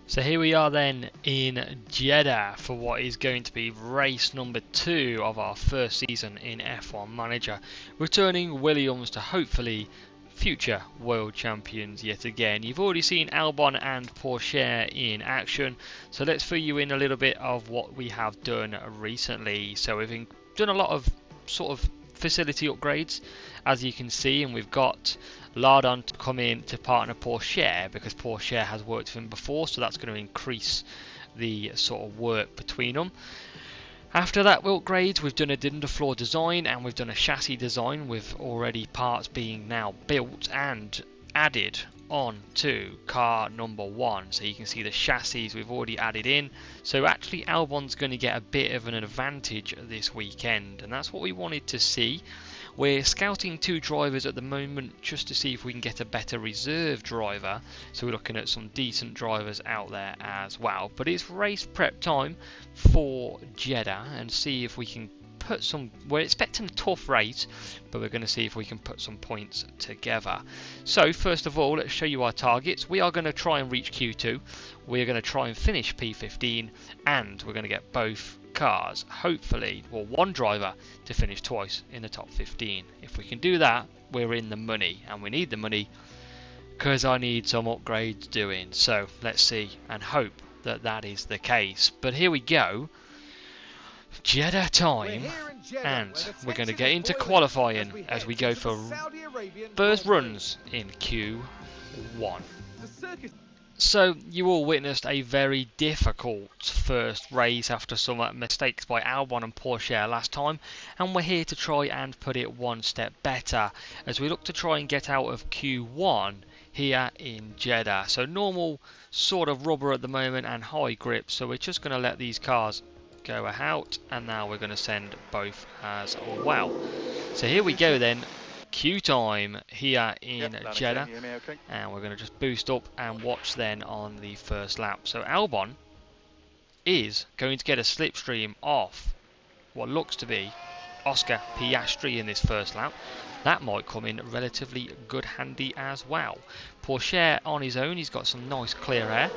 So here we are then in Jeddah for what is going to be race number 2 of our first season in F1 Manager, returning Williams to hopefully future world champions yet again. You've already seen Albon and Porsche in action, so let's fill you in a little bit of what we have done recently. So we've done a lot of sort of facility upgrades, as you can see, and we've got Lardon to come in to partner Porsche because Porsche has worked with him before, so that's going to increase the sort of work between them. After that upgrades, we've done a underfloor design and we've done a chassis design with already parts being now built and added on to car number 1. So you can see the chassis we've already added in. So actually Albon's going to get a bit of an advantage this weekend, and that's what we wanted to see. We're scouting 2 drivers at the moment just to see if we can get a better reserve driver, so we're looking at some decent drivers out there as well. But it's race prep time for Jeddah and see if we can put some, we're expecting a tough race, but we're going to see if we can put some points together. So first of all, let's show you our targets. We are going to try and reach Q2, we're going to try and finish P15, and we're going to get both cars, hopefully, well, one driver to finish twice in the top 15. If we can do that, we're in the money, and we need the money because I need some upgrades doing. So let's see and hope that that is the case. But here we go, Jeddah time, and we're going to get into qualifying as we go for first runs in Q1. So you all witnessed a very difficult first race after some mistakes by Albon and Porsche last time, and we're here to try and put it one step better as we look to try and get out of Q1 here in Jeddah. So normal sort of rubber at the moment and high grip, so we're just going to let these cars go out, and now we're going to send both as well. So here we go then. Q time here in Jeddah, and we're going to just boost up and watch then on the first lap. So Albon is going to get a slipstream off what looks to be Oscar Piastri in this first lap. That might come in relatively good handy as well. Porsche on his own, he's got some nice clear air,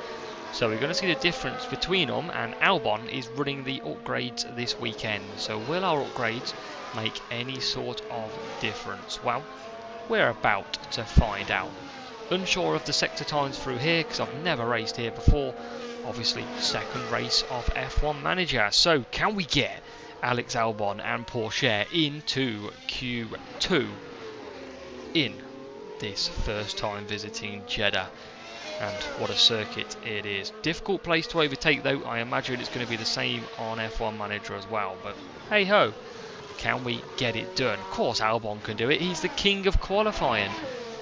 so we're going to see the difference between them, and Albon is running the upgrades this weekend. So will our upgrades make any sort of difference? Well, we're about to find out. Unsure of the sector times through here because I've never raced here before. Obviously, second race of F1 Manager. So can we get Alex Albon and Porsche into Q2 in this first time visiting Jeddah? And what a circuit it is. Difficult place to overtake though. I imagine it's going to be the same on F1 Manager as well. But hey ho, can we get it done? Of course Albon can do it. He's the king of qualifying.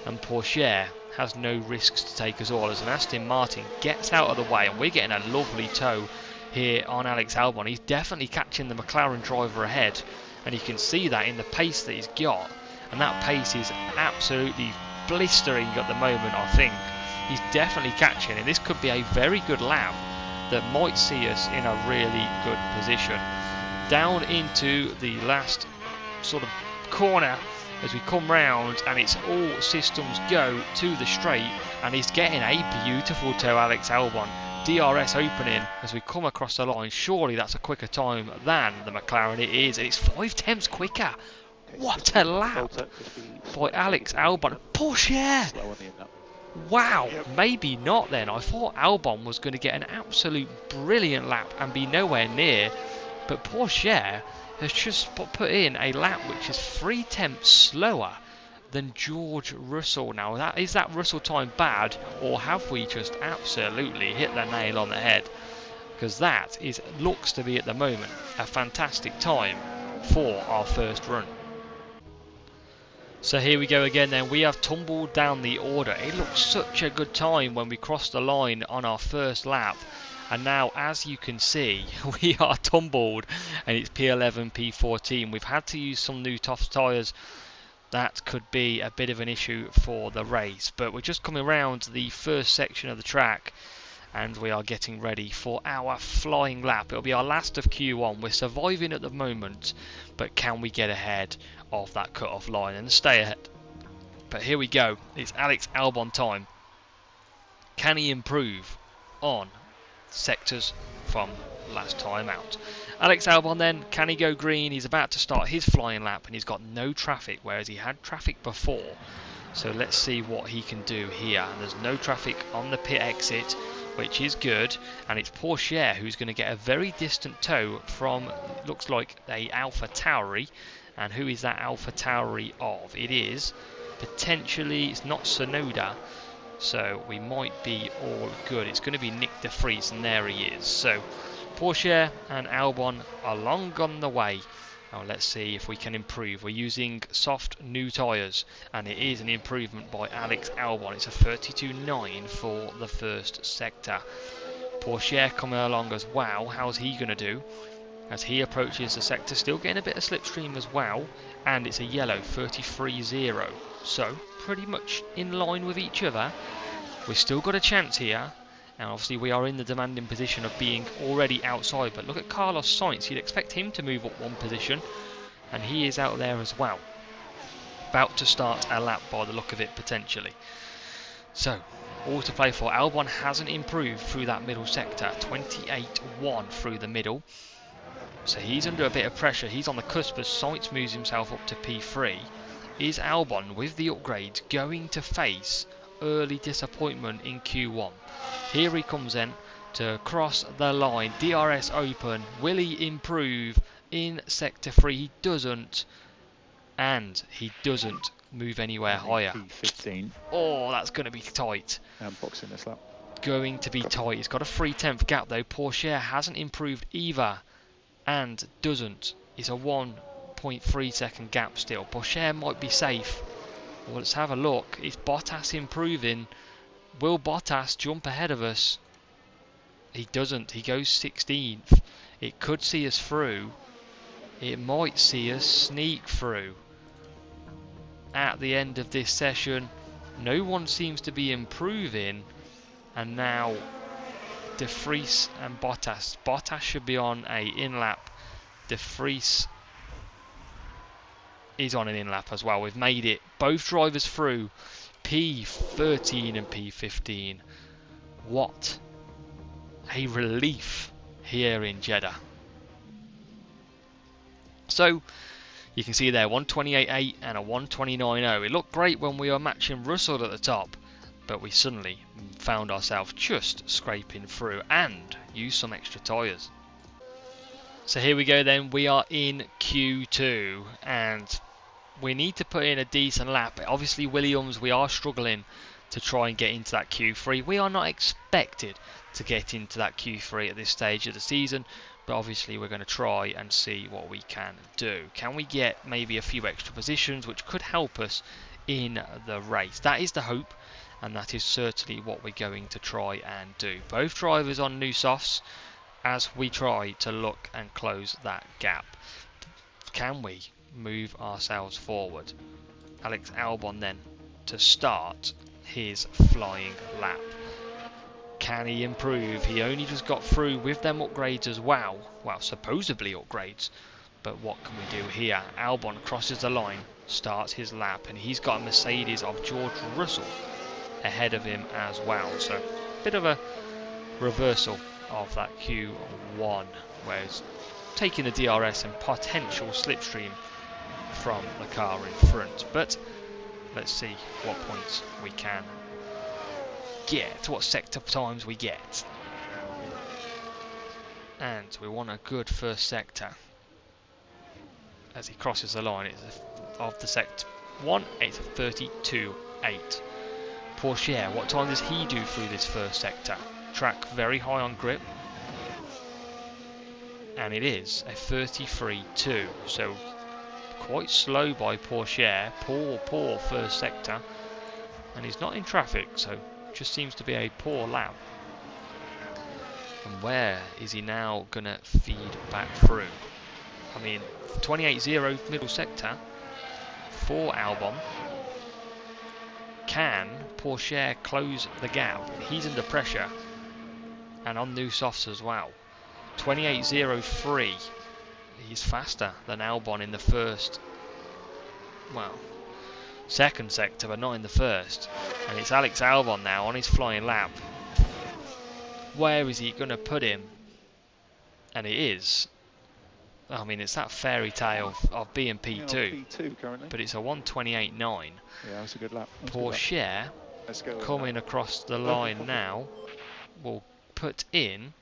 And Porsche has no risks to take us all as an Aston Martin gets out of the way. And we're getting a lovely tow here on Alex Albon. He's definitely catching the McLaren driver ahead. And you can see that in the pace that he's got. And that pace is absolutely blistering at the moment, I think. He's definitely catching, and this could be a very good lap that might see us in a really good position. Down into the last sort of corner as we come round, and it's all systems go to the straight, and he's getting a beautiful tow, Alex Albon. DRS opening as we come across the line. Surely that's a quicker time than the McLaren. It is, and it's 5/10 quicker. What a lap by Alex Albon. Porsche! Wow, maybe not then. I thought Albon was going to get an absolute brilliant lap and be nowhere near, but Porsche has just put in a lap which is 3/10 slower than George Russell. Now, is that Russell time bad, or have we just absolutely hit the nail on the head? Because that looks to be at the moment a fantastic time for our first run. So here we go again then. We have tumbled down the order. It looked such a good time when we crossed the line on our first lap. And now, as you can see, we are tumbled and it's P11, P14. We've had to use some new tough tyres. That could be a bit of an issue for the race. But we're just coming around the first section of the track and we are getting ready for our flying lap. It'll be our last of Q1. We're surviving at the moment, but can we get ahead of that cut-off line and stay ahead? But here we go. It's Alex Albon time. Can he improve on sectors from last time out. Alex Albon then, can he go green? He's about to start his flying lap and he's got no traffic, whereas he had traffic before. So let's see what he can do here. And there's no traffic on the pit exit, which is good. And it's Porsche who's going to get a very distant tow from, looks like, a Alpha Tauri. And who is that Alpha Tauri of? It is potentially, it's not Sonoda. So we might be all good. It's going to be Nick de Vries, and there he is. So Porsche and Albon are long on the way. Now let's see if we can improve. We're using soft new tyres, and it is an improvement by Alex Albon. It's a 32.9 for the first sector. Porsche coming along as well. How's he going to do as he approaches the sector? Still getting a bit of slipstream as well, and it's a yellow 33.0. So pretty much in line with each other. We've still got a chance here. And obviously we are in the demanding position of being already outside. But look at Carlos Sainz. You'd expect him to move up one position. And he is out there as well. About to start a lap by the look of it, potentially. So, all to play for. Albon hasn't improved through that middle sector. 28.1 through the middle. So he's under a bit of pressure. He's on the cusp as Sainz moves himself up to P3. Is Albon, with the upgrades, going to face early disappointment in Q1? Here he comes in to cross the line. DRS open. Will he improve in sector 3? He doesn't. And he doesn't move anywhere higher. P15. Oh, that's going to be tight. Boxing this lap. Going to be tight. He's got a 3/10 gap though. Porsche hasn't improved either. And doesn't. It's a 1.3 second gap still. Porsche might be safe. Well, let's have a look. Is Bottas improving? Will Bottas jump ahead of us? He doesn't. He goes 16th. It could see us through. It might see us sneak through. At the end of this session, no one seems to be improving. And now de Vries and Bottas. Bottas should be on a in-lap. De Vries is on an in-lap as well. We've made it. Both drivers through. P13 and P15. What a relief here in Jeddah. So you can see there 128.8 and a 129.0. It looked great when we were matching Russell at the top, but we suddenly found ourselves just scraping through and used some extra tyres. So here we go then, we are in Q2 and we need to put in a decent lap. Obviously Williams, we are struggling to try and get into that Q3. We are not expected to get into that Q3 at this stage of the season, but obviously we're going to try and see what we can do. Can we get maybe a few extra positions which could help us in the race? That is the hope, and that is certainly what we're going to try and do. Both drivers on new softs as we try to look and close that gap. Can we move ourselves forward? Alex Albon then to start his flying lap. Can he improve? He only just got through with them upgrades as well. Well, supposedly upgrades. But what can we do here? Albon crosses the line, starts his lap, and he's got a Mercedes of George Russell ahead of him as well. So, a bit of a reversal of that Q1, where he's taking the DRS and potential slipstream from the car in front. But let's see what points we can get, what sector times we get. And we want a good first sector. As he crosses the line, it's of the sector 1, it's a 32.8. Porsche, what time does he do through this first sector? Track very high on grip. And it is a 33.2. So quite slow by Porsche. Poor first sector. And he's not in traffic, so just seems to be a poor lap. And where is he now going to feed back through? I mean, 28.0 middle sector for Albon. Can Porsche close the gap? He's under pressure. And on new softs as well. 28.03. He's faster than Albon in the first, well, second sector, but not in the first. And it's Alex Albon now on his flying lap. where is he going to put him? And it is. I mean, it's that fairy tale of being P2, but it's a 128.9. Yeah, that's a good lap. Porsche coming across the line now will put in,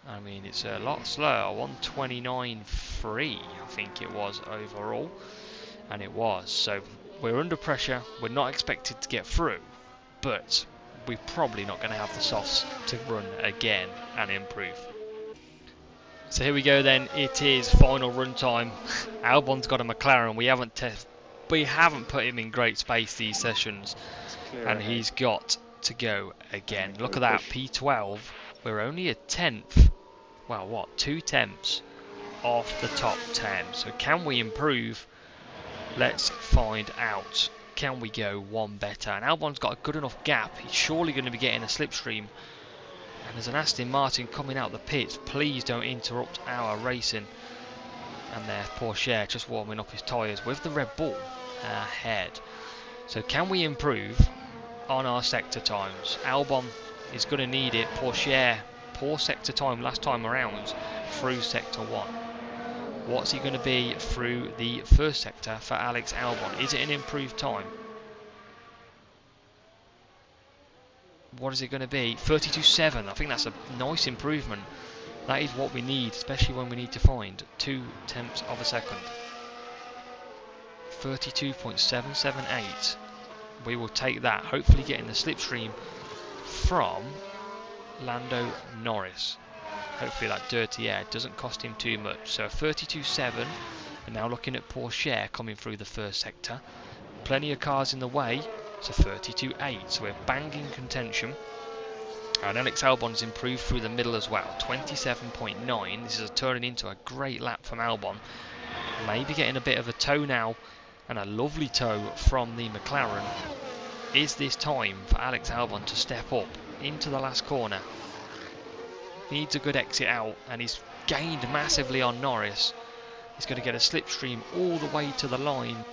I mean, it's a lot slower, 129.3 I think it was overall, and it was. So we're under pressure, we're not expected to get through, but we're probably not going to have the softs to run again and improve. So here we go then, it is final run time. Albon's got a McLaren, we haven't put him in great space these sessions, and he's got to go again. Look at that, P12, we're only a tenth, well what, 2 tenths off the top 10. So can we improve? Let's find out. Can we go one better? And Albon's got a good enough gap, he's surely going to be getting a slipstream. And there's an Aston Martin coming out the pits. Please don't interrupt our racing. And there's Porsche just warming up his tyres with the Red Bull ahead. So can we improve on our sector times? Albon is going to need it. Porsche, poor sector time last time around through sector 1. What's he going to be through the first sector for Alex Albon? Is it an improved time? What is it going to be? 32.7. I think that's a nice improvement. That is what we need, especially when we need to find 2 tenths of a second. 32.778. We will take that. Hopefully getting the slipstream from Lando Norris. Hopefully that dirty air doesn't cost him too much. So 32.7. And now looking at Porsche coming through the first sector. Plenty of cars in the way. So 32.8, so we're banging contention. And Alex Albon's improved through the middle as well, 27.9. This is turning into a great lap from Albon. Maybe getting a bit of a tow now, and a lovely tow from the McLaren. Is this time for Alex Albon to step up into the last corner? Needs a good exit out, and he's gained massively on Norris. He's going to get a slipstream all the way to the line,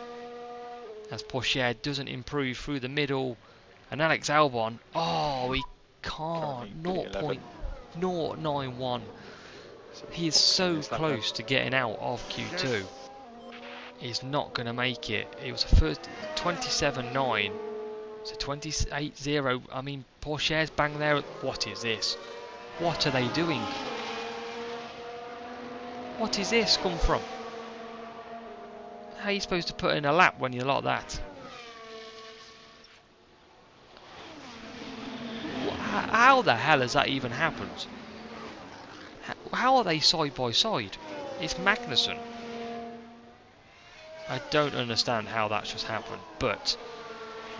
as Porsche doesn't improve through the middle. And Alex Albon, oh, he can't, 0.091. He is so close to getting out of Q2. He's not going to make it. It was a first 27.9, so 28.0. I mean, Porsche's bang there. What is this? What are they doing? What is this come from? How are you supposed to put in a lap when you're like that? How the hell has that even happened? How are they side by side? It's Magnussen. I don't understand how that's just happened, but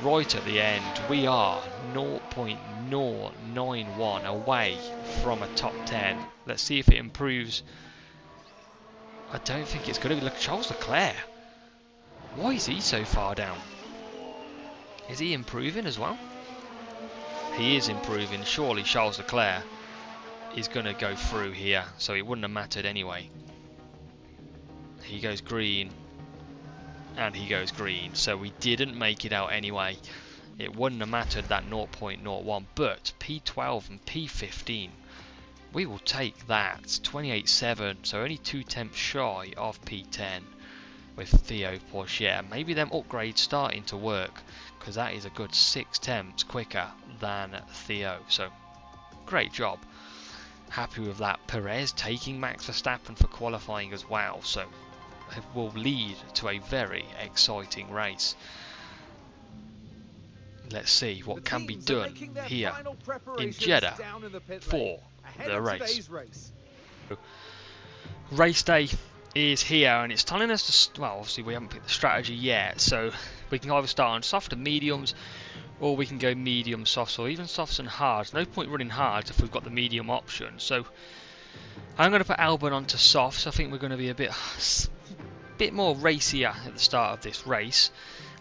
right at the end we are 0.091 away from a top 10. Let's see if it improves. I don't think it's going to be. Look, Charles Leclerc. Why is he so far down? Is he improving as well? He is improving. Surely Charles Leclerc is going to go through here, so it wouldn't have mattered anyway. He goes green, and he goes green, so we didn't make it out anyway. It wouldn't have mattered that 0.01, but P12 and P15, we will take that. 28.7, so only 2 tenths shy of P10 with Theo Porsche. Maybe them upgrades starting to work, because that is a good 6 tenths quicker than Theo. So great job. Happy with that. Perez taking Max Verstappen for qualifying as well, so it will lead to a very exciting race. Let's see what can be done here in Jeddah for the race. Race day is here, and it's telling us to, well, obviously we haven't picked the strategy yet, so we can either start on soft and mediums, or we can go medium softs, or even softs and hards. No point running hards if we've got the medium option. So I'm going to put Albon onto softs. I think we're going to be a bit more racier at the start of this race.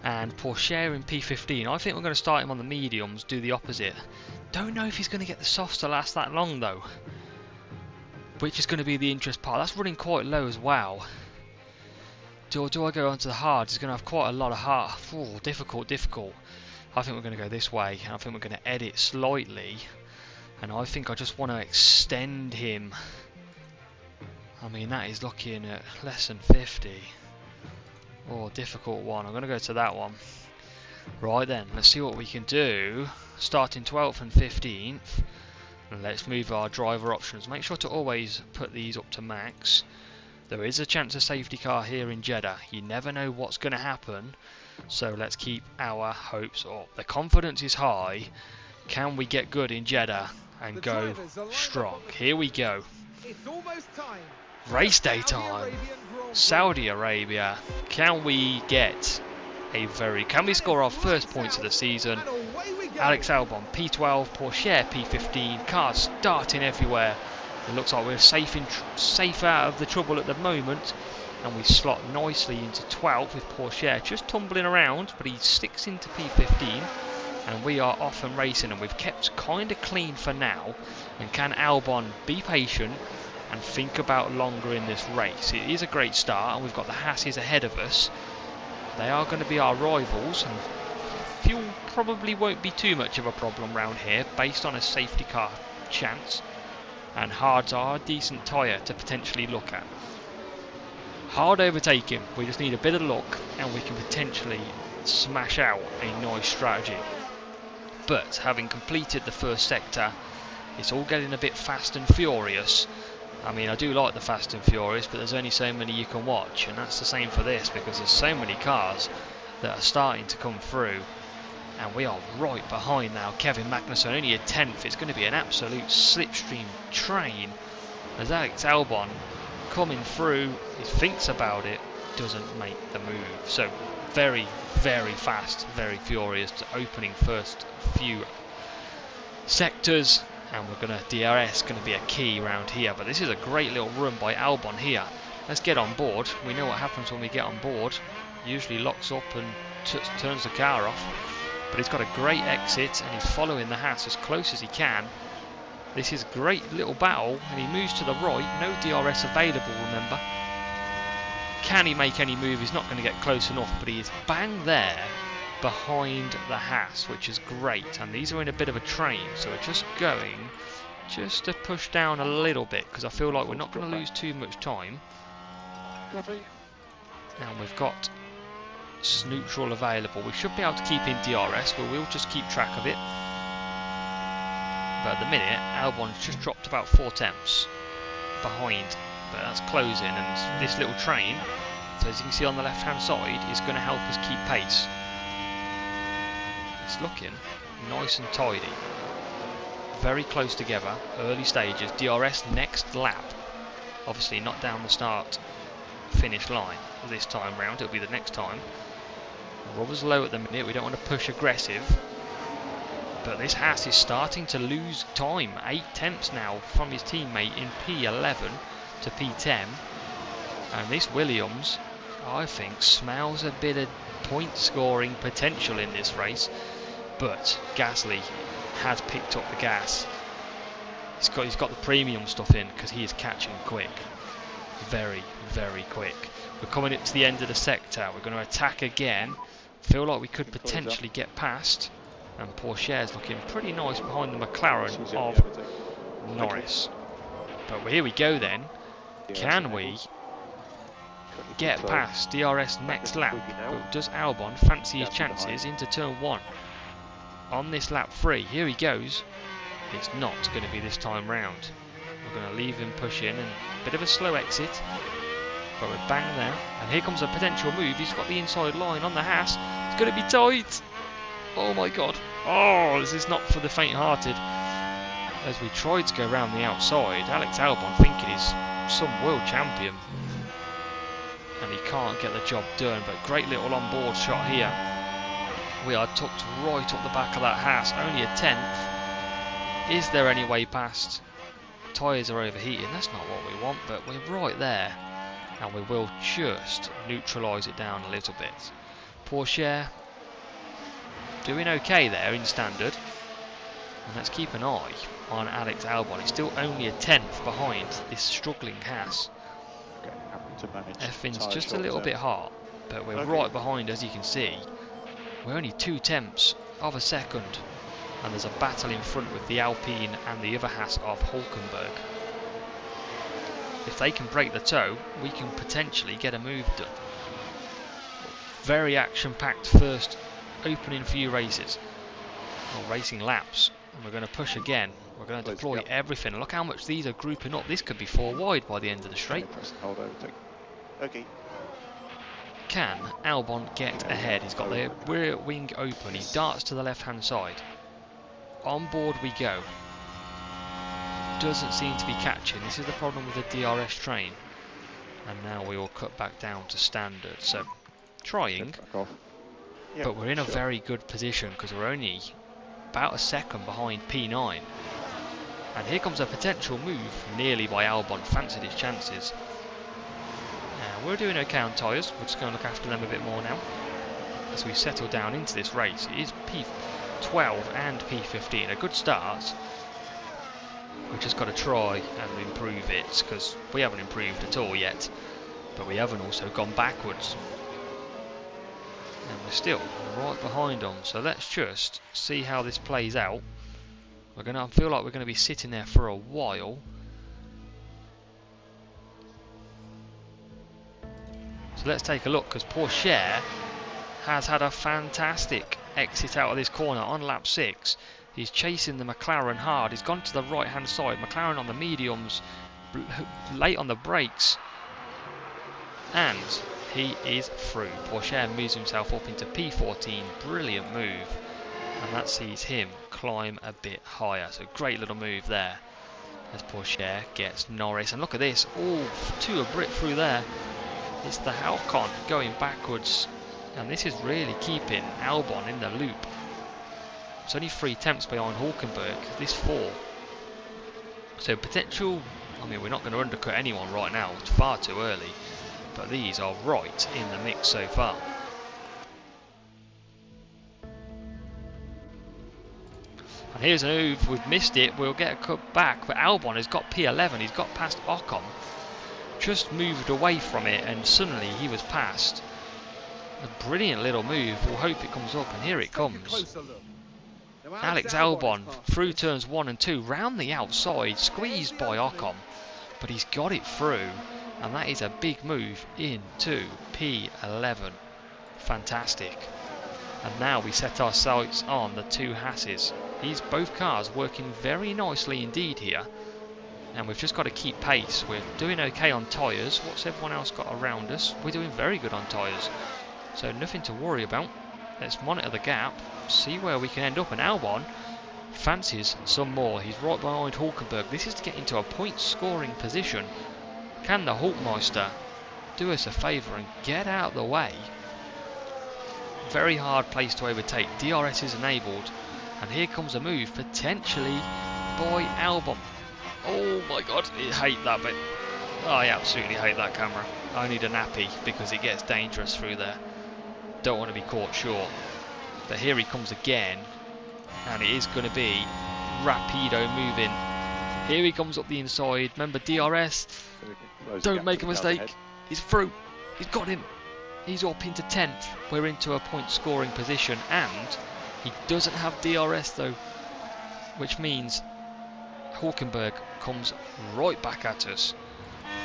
And Porsche in P15, I think we're going to start him on the mediums, do the opposite. Don't know if he's going to get the softs to last that long though, which is going to be the interest part. That's running quite low as well. Do I go onto the hards? He's going to have quite a lot of hard. Difficult. I think we're going to go this way, and I think we're going to edit slightly And I think I just want to extend him. I mean, that is looking at less than 50. Oh, difficult one. I'm going to go to that one. Right then, let's see what we can do. Starting 12th and 15th. And let's move our driver options. Make sure to always put these up to max. There is a chance of safety car here in Jeddah. You never know what's going to happen. So let's keep our hopes up. The confidence is high. Can we get good in Jeddah and go strong? Here we go. It's almost time. Race day time. Saudi Arabia. Can we get can we score our first points of the season? Alex Albons P12, Porsche P15, cars starting everywhere. It looks like we're safe out of the trouble at the moment, and we slot nicely into 12th with Porsche just tumbling around, but he sticks into P15, and we are off and racing, and we've kept kind of clean for now. And can Albon be patient and think about longer in this race? It is a great start, and we've got the Hasses ahead of us. They are going to be our rivals, and fuel probably won't be too much of a problem round here based on a safety car chance, and hards are a decent tyre to potentially look at. Hard overtaking, we just need a bit of luck and we can potentially smash out a nice strategy. But having completed the first sector, it's all getting a bit fast and furious. I mean, I do like the Fast and Furious, but there's only so many you can watch, and that's the same for this, because there's so many cars that are starting to come through, and we are right behind now. Kevin Magnussen only a 10th. It's going to be an absolute slipstream train as Alex Albon coming through. He thinks about it, doesn't make the move. So very, very fast, very furious to opening first few sectors. And we're going to, DRS going to be a key round here. But this is a great little run by Albon here. Let's get on board. We know what happens when we get on board. Usually locks up and turns the car off. But he's got a great exit and he's following the Haas as close as he can. This is a great little battle, and he moves to the right. No DRS available, remember. Can he make any move? He's not going to get close enough, but he is bang there behind the Haas, which is great. And these are in a bit of a train, so we're just going to push down a little bit, because I feel like we're not going to lose too much time. And we've got neutral available. We should be able to keep in DRS, but we'll just keep track of it. But at the minute, Albon's just dropped about 4 tenths behind, but that's closing, and this little train, so as you can see on the left hand side, is going to help us keep pace. It's looking nice and tidy, very close together, early stages. DRS next lap, obviously not down the start finish line this time round, it'll be the next time. Rubber's low at the minute, we don't want to push aggressive, but this Haas is starting to lose time. 8 tenths now from his teammate in P11 to P10, and this Williams, I think, smells a bit of point scoring potential in this race. But Gasly has picked up the gas. He's got the premium stuff in, because he is catching quick, very, very quick. We're coming up to the end of the sector. We're going to attack again. Feel like we could potentially get past, and Porsche is looking pretty nice behind the McLaren of Norris. But here we go then. Can we get past DRS next lap? But does Albon fancy his chances into turn 1 on this lap 3? Here he goes. It's not going to be this time round. We're going to leave him push in, and a bit of a slow exit, but we're bang there. And here comes a potential move. He's got the inside line on the Haas. It's going to be tight. Oh my god. Oh, this is not for the faint-hearted. As we tried to go around the outside, Alex Albon thinking he's some world champion, and he can't get the job done. But great little on-board shot here. We are tucked right up the back of that Haas, only a 10th. Is there any way past? Tyres are overheating, that's not what we want, but we're right there, and we will just neutralise it down a little bit. Porsche doing okay there in standard, and let's keep an eye on Alex Albon. He's still only a 10th behind this struggling Haas. F-Fin's just a little bit hot, but we're right behind, as you can see. We're only 2 tenths of a second and there's a battle in front with the Alpine and the other Haas of Hulkenberg. If they can break the toe, we can potentially get a move done. Very action-packed first opening few races, or racing laps, and we're going to push again. We're going to deploy everything. Look how much these are grouping up. This could be 4 wide by the end of the straight. Okay. Can Albon get ahead? He's got the rear wing open. He darts to the left-hand side. On board we go. Doesn't seem to be catching. This is the problem with the DRS train. And now we will cut back down to standard. So, trying, but we're in a very good position because we're only about a second behind P9. And here comes a potential move, nearly by Albon. Fancied his chances. We're doing okay on tyres. We're just going to look after them a bit more now as we settle down into this race. It is P12 and P15. A good start. We've just got to try and improve it because we haven't improved at all yet. But we haven't also gone backwards. And we're still right behind them. So let's just see how this plays out. I feel like we're going to be sitting there for a while. So let's take a look, because Porsche has had a fantastic exit out of this corner on lap 6. He's chasing the McLaren hard. He's gone to the right hand side. McLaren on the mediums, late on the brakes, and he is through. Porsche moves himself up into P14. Brilliant move, and that sees him climb a bit higher. So great little move there as Porsche gets Norris. And look at this, two a Brit through there. It's the Halcon going backwards, and this is really keeping Albon in the loop. It's only 3 tenths behind Hulkenberg, this 4. So potential, we're not going to undercut anyone right now, it's far too early, but these are right in the mix so far. And here's a move, we've missed it, we'll get a cut back, but Albon has got P11, he's got past Ocon. Just moved away from it and suddenly he was passed. A brilliant little move. We'll hope it comes up, and here it comes. Alex Albon through turns 1 and 2 round the outside, squeezed by Ocon, but he's got it through, and that is a big move into P11. Fantastic. And now we set our sights on the 2 Hasses. Both cars working very nicely indeed here. And we've just got to keep pace. We're doing okay on tyres. What's everyone else got around us? We're doing very good on tyres. So nothing to worry about. Let's monitor the gap, see where we can end up. And Albon fancies some more. He's right behind Hulkenberg. This is to get into a point scoring position. Can the Hulkmeister do us a favour and get out of the way? Very hard place to overtake. DRS is enabled. And here comes a move, potentially by Albon. Oh my god, I hate that bit. I absolutely hate that camera. I need a nappy because it gets dangerous through there. Don't want to be caught short. But here he comes again, and it is going to be rapido moving. Here he comes up the inside. Remember DRS. Don't make a mistake. He's through. He's got him. He's up into 10th. We're into a point scoring position, and he doesn't have DRS though, which means Hulkenberg comes right back at us,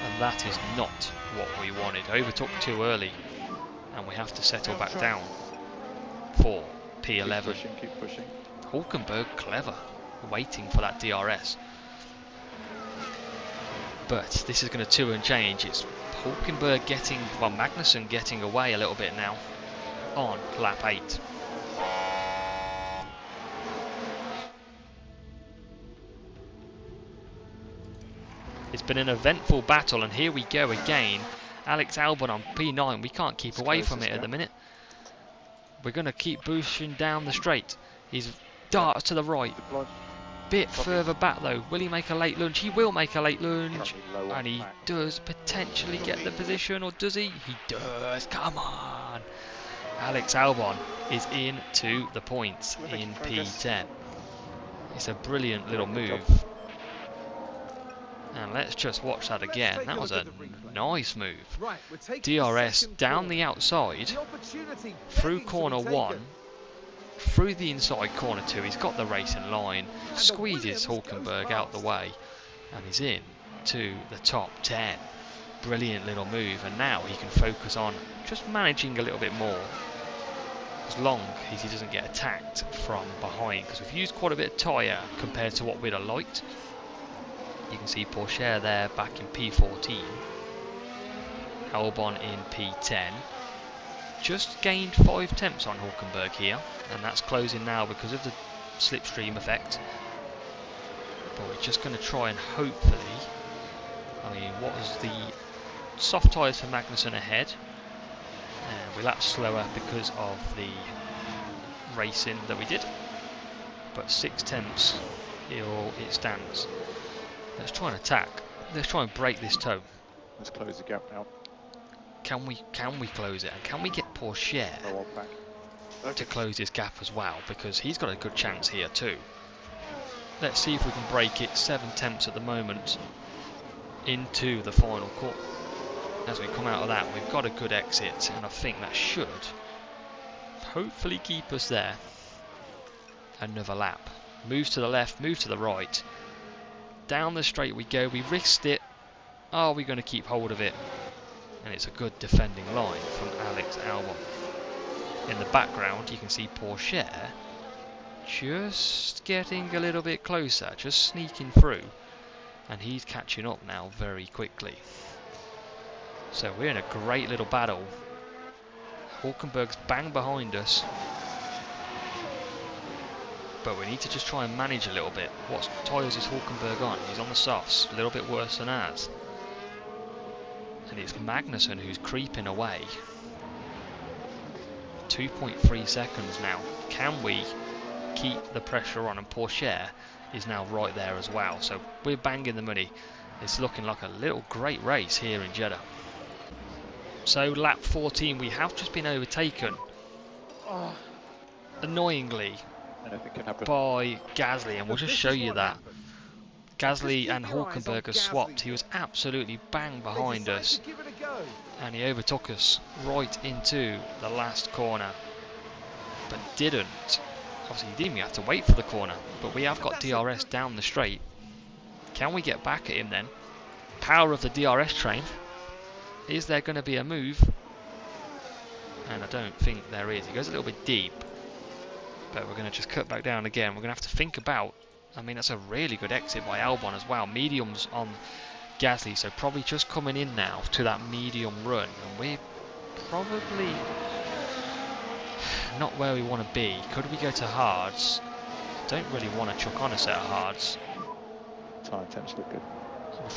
and that is not what we wanted. Overtook too early, and we have to settle back down for P11. Keep pushing. Hulkenberg clever, waiting for that DRS. But this is going to two and change. It's Hulkenberg Magnussen getting away a little bit now on lap 8. It's been an eventful battle, and here we go again. Alex Albon on P9. We can't keep away from it at the minute. We're going to keep pushing down the straight. He's darts to the right. Bit further back though. Will he make a late lunge? He will make a late lunge. And he does potentially get the position, or does he? He does. Come on. Alex Albon is into the points in P10. It's a brilliant little move. And let's just watch that again. That was a nice move. DRS down the outside, through corner 1, through the inside corner too. He's got the race in line, squeezes Hulkenberg out the way, and he's in to the top 10. Brilliant little move, and now he can focus on just managing a little bit more, as long as he doesn't get attacked from behind, because we've used quite a bit of tyre compared to what we'd have liked. You can see Porsche there back in P14, Albon in P10. Just gained 5 tenths on Hulkenberg here, and that's closing now because of the slipstream effect. But we're just going to try and hopefully, I mean, what was the soft tyres for Magnussen ahead, and we lapped slower because of the racing that we did, but 6 tenths it stands. Let's try and attack. Let's try and break this toe. Let's close the gap now. Can we close it, and can we get Porsche to close this gap as well, because he's got a good chance here too. Let's see if we can break it. 7 tenths at the moment into the final corner. As we come out of that, we've got a good exit, and I think that should hopefully keep us there. Another lap. Moves to the left, move to the right. Down the straight we go. We risked it. Are we going to keep hold of it? And it's a good defending line from Alex Albons. In the background, you can see Porsche just getting a little bit closer, just sneaking through, and he's catching up now very quickly. So we're in a great little battle. Hulkenberg's bang behind us, but we need to just try and manage a little bit. What tyres is Hulkenberg on? He's on the softs, a little bit worse than ours. And it's Magnussen who's creeping away. 2.3 seconds now. Can we keep the pressure on? And Porsche is now right there as well. So we're banging the money. It's looking like a little great race here in Jeddah. So lap 14, we have just been overtaken, annoyingly, by Gasly, and we'll just show you that. Gasly and Hulkenberg have swapped. He was absolutely bang behind us, and he overtook us right into the last corner, but didn't. Obviously he didn't even have to wait for the corner, but we have got DRS down the straight. Can we get back at him then? Power of the DRS train. Is there going to be a move? And I don't think there is. He goes a little bit deep, but we're going to just cut back down again. We're going to have to think about, I mean, that's a really good exit by Albon as well. Mediums on Gasly, so probably just coming in now to that medium run, and we're probably not where we want to be. Could we go to hards? Don't really want to chuck on a set of hards. Tyre temps look good.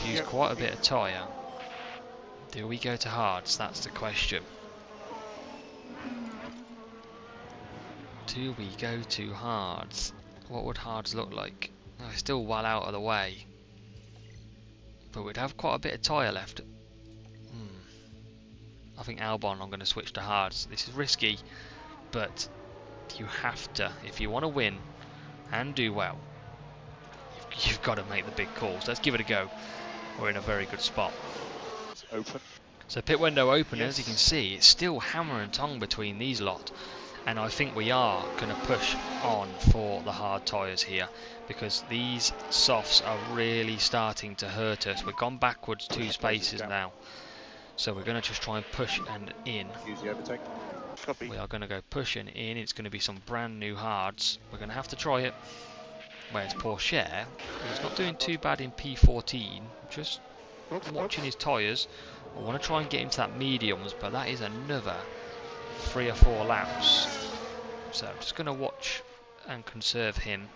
We've used quite a bit of tyre. Do we go to hards? That's the question. Do we go to hards? What would hards look like? Oh, it's still well out of the way, but we'd have quite a bit of tyre left. I think Albon, I'm going to switch to hards. This is risky, but you have to, if you want to win and do well, you've got to make the big calls. Let's give it a go. We're in a very good spot. It's open. So pit window open, yes. As you can see, it's still hammer and tongue between these lot. And I think we are going to push on for the hard tyres here, because these softs are really starting to hurt us. We've gone backwards 2 spaces now. So we're going to just try and push and in. Use the overtake. Copy. We are going to go push and in. It's going to be some brand new hards. We're going to have to try it. Whereas Porsche, he's not doing too bad in P14. Just watching his tyres. I want to try and get into that mediums, but that is another 3 or 4 laps. So I'm just going to watch and conserve him.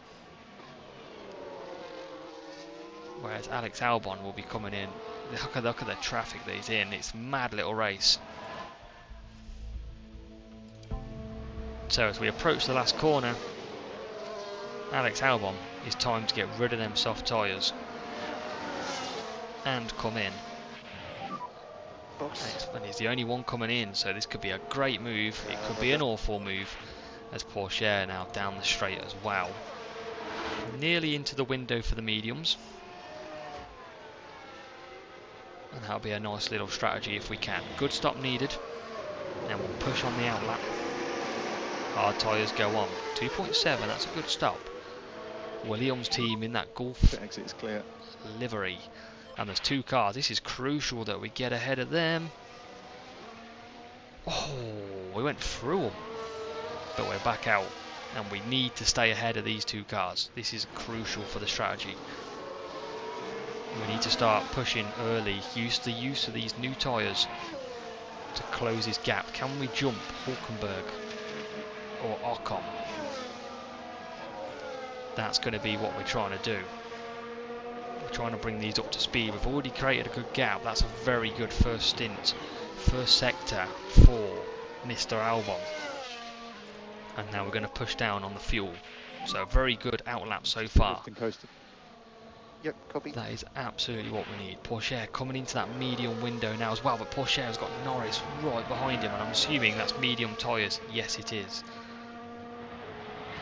Whereas Alex Albon will be coming in. Look at the traffic that he's in. It's a mad little race. So as we approach the last corner, Alex Albon, it's time to get rid of them soft tyres and come in. And he's the only one coming in, so this could be a great move. It could be an awful move, as Porsche now down the straight as well. Nearly into the window for the mediums. And that'll be a nice little strategy if we can. Good stop needed. And we'll push on the outlap. hard tyres go on. 2.7, that's a good stop. Williams team in that Gulf The exit is clear. livery. And there's 2 cars. This is crucial that we get ahead of them. Oh, we went through them. But we're back out. And we need to stay ahead of these 2 cars. This is crucial for the strategy. We need to start pushing early. Use the use of these new tyres to close this gap. Can we jump Hulkenberg or Ocon? That's going to be what we're trying to do. We're trying to bring these up to speed. We've already created a good gap. That's a very good first stint, first sector for Mr. Albon. And now we're going to push down on the fuel. So very good outlap so far. Yep, copy. That is absolutely what we need. Porsche coming into that medium window now as well, but Porsche has got Norris right behind him, and I'm assuming that's medium tyres. Yes, it is.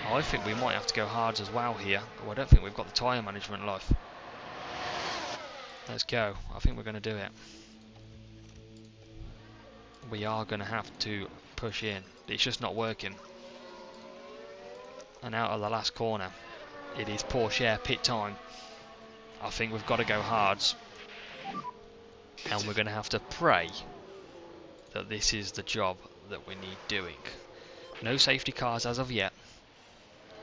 I think we might have to go hards as well here. Oh, I don't think we've got the tyre management life. Let's go. I think we're going to do it. We are going to have to push in. It's just not working. And out of the last corner, it is Porsche pit time. I think we've got to go hards. And we're going to have to pray that this is the job that we need doing. No safety cars as of yet.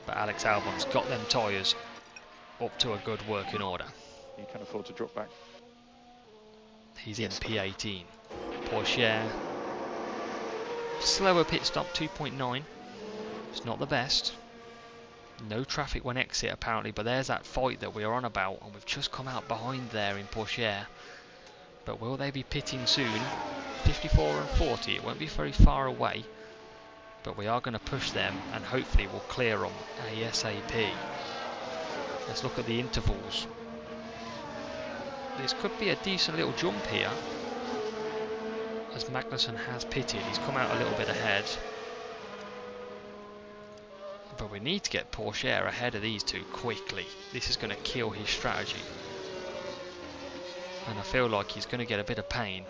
But Alex Albons got them tyres up to a good working order. You can afford to drop back. He's in P18. Porsche. Slower pit stop, 2.9. It's not the best. No traffic when exit apparently, but there's that fight that we are on about, and we've just come out behind there in Porsche. But will they be pitting soon? 54 and 40, it won't be very far away. But we are going to push them, and hopefully we'll clear them ASAP. Let's look at the intervals. This could be a decent little jump here, as Magnussen has pitted. He's come out a little bit ahead. But we need to get Porsche ahead of these 2 quickly. This is going to kill his strategy. And I feel like he's going to get a bit of pain.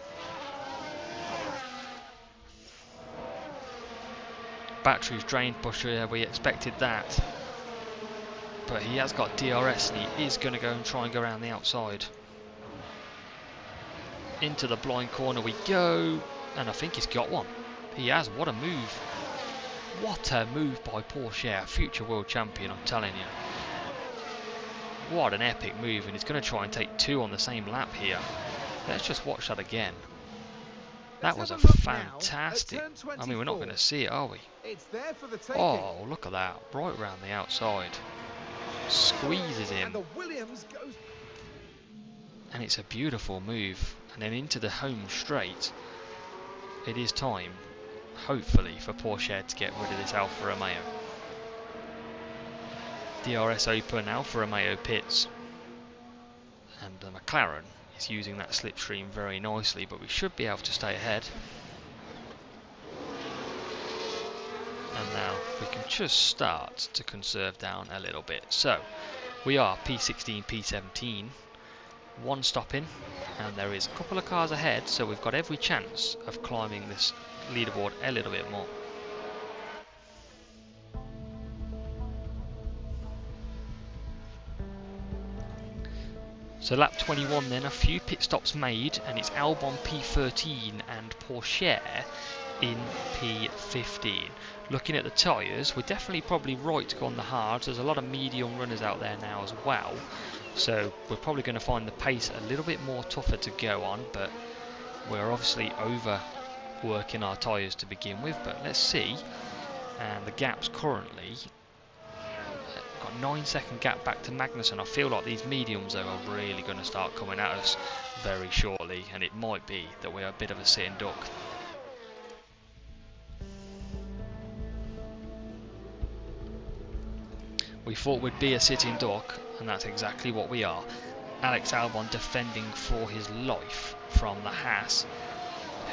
Battery's drained, Porsche, we expected that. But he has got DRS and he is going to go and try and go around the outside. Into the blind corner we go. And I think he's got one. He has. What a move. What a move by Porsche, future world champion, I'm telling you. What an epic move, and he's going to try and take 2 on the same lap here. Let's just watch that again. That was a fantastic... I mean, we're not going to see it, are we? Oh, look at that. Right round the outside. Squeezes him. And it's a beautiful move. And then into the home straight. It is time, hopefully, for Porsche to get rid of this Alfa Romeo. DRS open, Alfa Romeo pits. And the McLaren is using that slipstream very nicely, but we should be able to stay ahead. And now we can just start to conserve down a little bit. So we are P16, P17, 1 stop in, and there is a couple of cars ahead, so we've got every chance of climbing this leaderboard a little bit more. So lap 21 then, a few pit stops made, and it's Albon P13 and Porsche in P15. Looking at the tyres, we're definitely probably right to go on the hards. There's a lot of medium runners out there now as well, so we're probably going to find the pace a little bit more tougher to go on, but we're obviously overworking our tyres to begin with. But let's see. And the gap's currently got a 9-second gap back to Magnussen. I feel like these mediums though are really going to start coming at us very shortly, and it might be that we're a bit of a sitting duck. We thought we'd be a sitting duck, and that's exactly what we are. Alex Albon defending for his life from the Haas,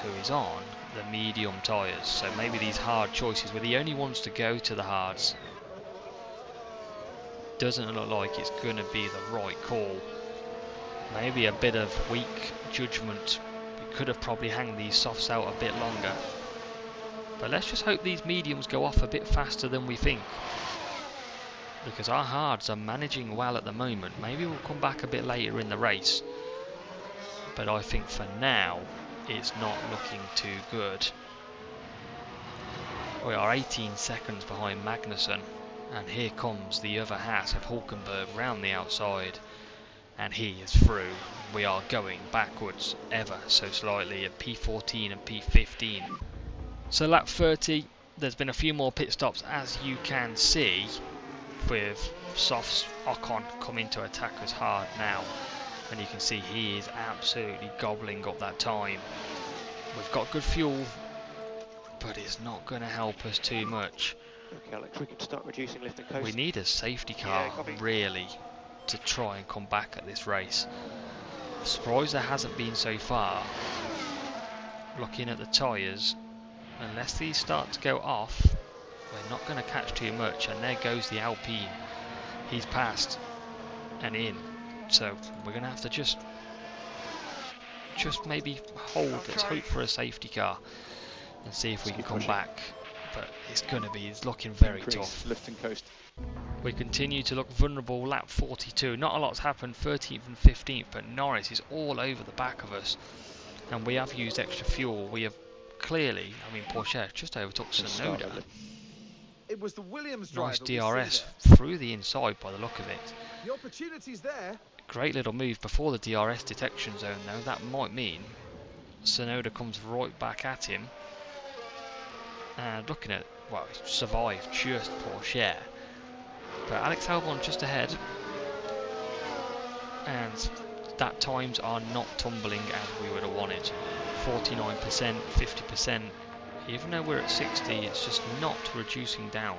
who is on the medium tyres. So maybe these hard choices were the only ones to go to the hards. Doesn't look like it's going to be the right call. Maybe a bit of weak judgment. We could have probably hanged these softs out a bit longer. But let's just hope these mediums go off a bit faster than we think, because our hards are managing well at the moment. Maybe we'll come back a bit later in the race, but I think for now it's not looking too good. We are 18 seconds behind Magnussen, and here comes the other half of Hulkenberg round the outside, and he is through. We are going backwards ever so slightly at P14 and P15. So lap 30, there's been a few more pit stops, as you can see, with Soft's Ocon coming to attack us hard now, and you can see he is absolutely gobbling up that time. We've got good fuel, but it's not going to help us too much. Okay, Alex, we can start reducing lift and coast. We need a safety car, copy. really, to try and come back at this race. Surprised there hasn't been so far. Looking at the tyres, unless these start to go off, we're not going to catch too much. And there goes the Alpine. He's passed and in. So we're going to have to just maybe hold. Let's hope for a safety car and see if we can come back. But it's looking very tough. Lift and coast. We continue to look vulnerable. Lap 42. Not a lot's happened. 13th and 15th, but Norris is all over the back of us, and we have used extra fuel. We have clearly, Porsche just overtook Tsunoda. It was the Williams driver. Nice DRS through the inside by the look of it. The opportunity's there. Great little move before the DRS detection zone, though. That might mean Tsunoda comes right back at him. And looking at, well, he survived just Porsche. But Alex Albons just ahead. And that times are not tumbling as we would have wanted. 49%, 50%. Even though we're at 60, it's just not reducing down.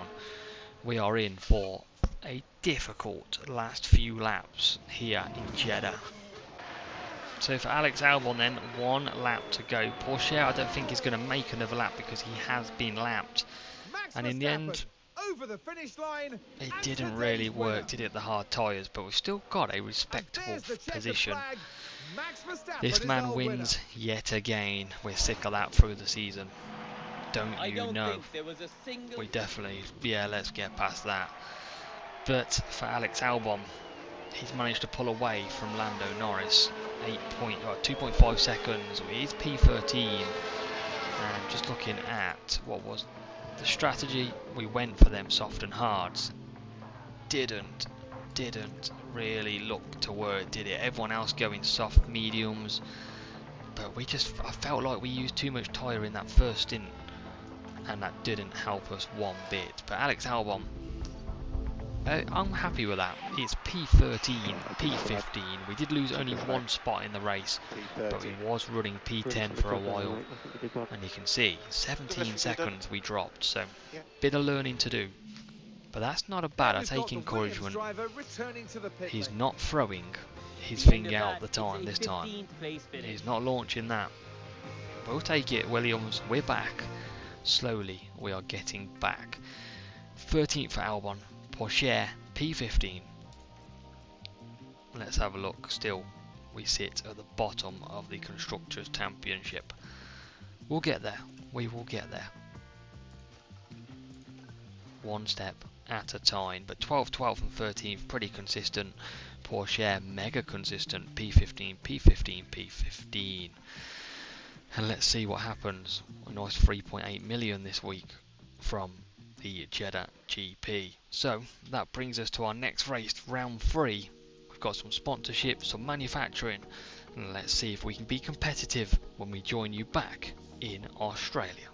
We are in for a difficult last few laps here in Jeddah. So for Alex Albon then, 1 lap to go. Porsche I don't think is going to make another lap because he has been lapped. And in the end, over the finish line, it didn't really work, did it, the hard tyres, but we've still got a respectable position. This man wins yet again. We're sick of that through the season. Don't you know? We definitely, yeah, let's get past that. But for Alex Albon, he's managed to pull away from Lando Norris. 2.5 seconds. He's P13. And just looking at what was the strategy, we went for them soft and hards. Didn't really look to work, did it? Everyone else going soft mediums, but I felt like we used too much tyre in that first stint, and that didn't help us one bit. But Alex Albon, I'm happy with that. It's P13, P15. We did lose only 1 spot in the race, but we was running P10 for a while, and you can see 17 seconds we dropped, so bit of learning to do. But that's not a bad, I take encouragement. He's not throwing his thing out the time this time. He's not launching that. We'll take it, Williams. We're back. Slowly, we are getting back. 13th for Albon. Porsche P15. Let's have a look. Still, we sit at the bottom of the Constructors' Championship. We'll get there. We will get there. One step at a time. But 12th, 12th and 13th, pretty consistent. Porsche, mega consistent. P15, P15, P15. And let's see what happens. A nice 3.8 million this week from the Jeddah GP. So that brings us to our next race, round 3. We've got some sponsorship, some manufacturing, and let's see if we can be competitive when we join you back in Australia.